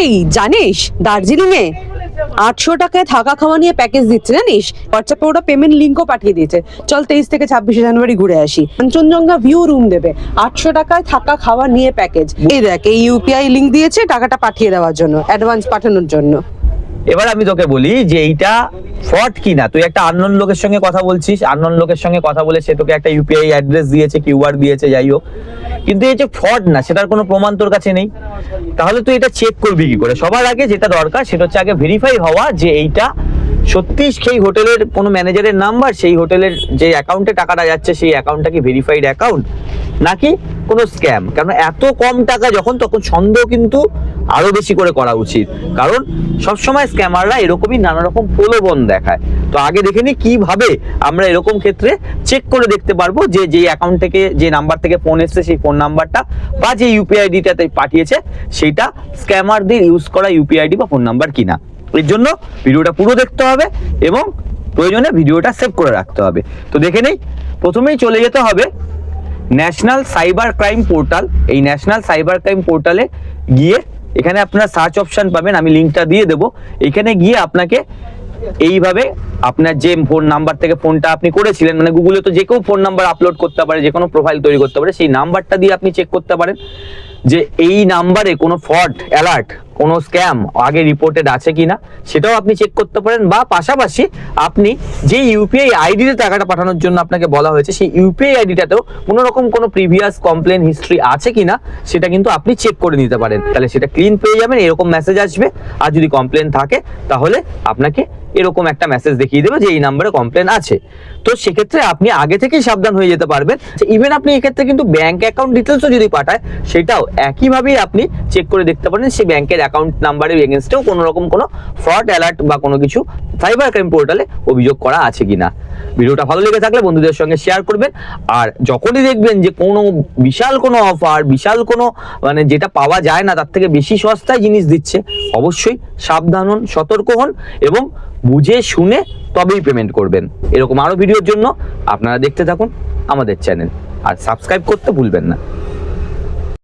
এই জানিস দার্জিলিং এ 800 টাকায় থাকা খাওয়া নিয়ে প্যাকেজ দিচ্ছে জানিস। হোয়াটসঅ্যাপে ওরা পেমেন্ট লিঙ্কও পাঠিয়ে দিয়েছে। চল 23 থেকে 26 জানুয়ারি ঘুরে আসি। কাঞ্চনজঙ্ঘা ভিউ রুম দেবে 800 টাকায় থাকা খাওয়া নিয়ে প্যাকেজ। এই দেখ এই ইউপিআই লিঙ্ক দিয়েছে টাকাটা পাঠিয়ে দেওয়ার জন্য, অ্যাডভান্স পাঠানোর জন্য। এবার আমি তোকে বলি যে এইটা ফ্রড কিনা। তুই একটা আননোন লোকের সঙ্গে কথা বলছিস, আননোন লোকের সঙ্গে কথা বলে সে তোকে একটা ইউপিআই অ্যাড্রেস দিয়েছে, কিউআর দিয়েছে, যাই হোক, কিন্তু এই যে ফ্রড না সেটার কোনো প্রমাণ তোর কাছে নেই, তাহলে তুই এটা চেক করবি কি করে? সবার আগে যেটা দরকার সেটা হচ্ছে আগে ভেরিফাই হওয়া যে এইটা সত্যি সেই হোটেলের কোনো ম্যানেজারের নাম্বার, সেই হোটেলের যে অ্যাকাউন্টে টাকাটা যাচ্ছে সেই অ্যাকাউন্টটা কি ভেরিফাইড অ্যাকাউন্ট নাকি কোনো স্ক্যাম। কারণ এত কম টাকা যখন, তখন সন্দেহ কিন্তু আরো বেশি করে করা উচিত, কারণ সবসময় স্ক্যামাররা এরকমই নানা রকম প্রলোভন দেখায়। তো আগে দেখে নি কিভাবে আমরা এরকম ক্ষেত্রে চেক করে দেখতে পারবো যে যেই অ্যাকাউন্ট থেকে, যে নাম্বার থেকে ফোন এসছে সেই ফোন নাম্বারটা বা যে ইউপিআই আইডিটাতে পাঠিয়েছে সেইটা স্ক্যামারদের ইউজ করা ইউপিআই আইডি বা ফোন নাম্বার কিনা। এর জন্য ভিডিওটা পুরো দেখতে হবে এবং প্রয়োজনে ভিডিওটা সেভ করে রাখতে হবে। তো দেখে নেই, প্রথমেই চলে যেতে হবে ন্যাশনাল সাইবার ক্রাইম পোর্টাল। এই ন্যাশনাল সাইবার ক্রাইম পোর্টালে গিয়ে এখানে আপনারা সার্চ অপশন পাবেন, আমি লিঙ্কটা দিয়ে দেবো। এখানে গিয়ে আপনাকে এইভাবে আপনার যে ফোন নাম্বার থেকে ফোনটা আপনি করেছিলেন, মানে গুগলে তো যে কেউ ফোন নাম্বার আপলোড করতে পারে, যে কোনো প্রোফাইল তৈরি করতে পারে, সেই নাম্বারটা দিয়ে আপনি চেক করতে পারেন যে এই নাম্বারে কোনো ফ্রড অ্যালার্ট, কোনো স্ক্যাম আগে রিপোর্টেড আছে কিনা সেটাও আপনি চেক করতে পারেন। বা পাশাপাশি আপনি যে ইউপিআই আইডিতে টাকাটা পাঠানোর জন্য আপনাকে বলা হয়েছে সেই ইউপিআই আইডিটাতেও কোনো রকম কোনো প্রিভিয়াস কমপ্লেন হিস্ট্রি আছে কিনা সেটা কিন্তু আপনি চেক করে নিতে পারেন। তাহলে সেটা ক্লিন পেয়ে যাবেন, এরকম মেসেজ আসবে। আর যদি কমপ্লেন থাকে তাহলে আপনাকে এরকম একটা মেসেজ দেখিয়ে দেবে যে এই নাম্বারে কমপ্লেন আছে। তো সেক্ষেত্রে আপনি আগে থেকেই সাবধান হয়ে যেতে পারবেন। ইভেন আপনি এক্ষেত্রে কিন্তু ব্যাংক অ্যাকাউন্ট ডিটেলসও যদি পাঠায় সেটাও একইভাবেই আপনি চেক করে দেখতে পারেন সেই ব্যাংকের অ্যাকাউন্ট নাম্বারের এগেনস্টেও কোনো রকম কোনো ফ্রড অ্যালার্ট বা কোনো কিছু সাইবার ক্রাইম পোর্টালে অভিযোগ করা আছে কিনা। ভিডিওটা ভালো লেগে থাকলে বন্ধুদের সঙ্গে শেয়ার করবেন। আর যখনই দেখবেন যে কোনো বিশাল কোনো অফার, বিশাল কোনো মানে যেটা পাওয়া যায় না তার থেকে বেশি সস্তায় জিনিস দিচ্ছে, অবশ্যই সাবধান হন, সতর্ক হন এবং বুঝে শুনে তবেই পেমেন্ট করবেন। এরকম আরো ভিডিওর জন্য আপনারা দেখতে থাকুন আমাদের চ্যানেল আর সাবস্ক্রাইব করতে ভুলবেন না।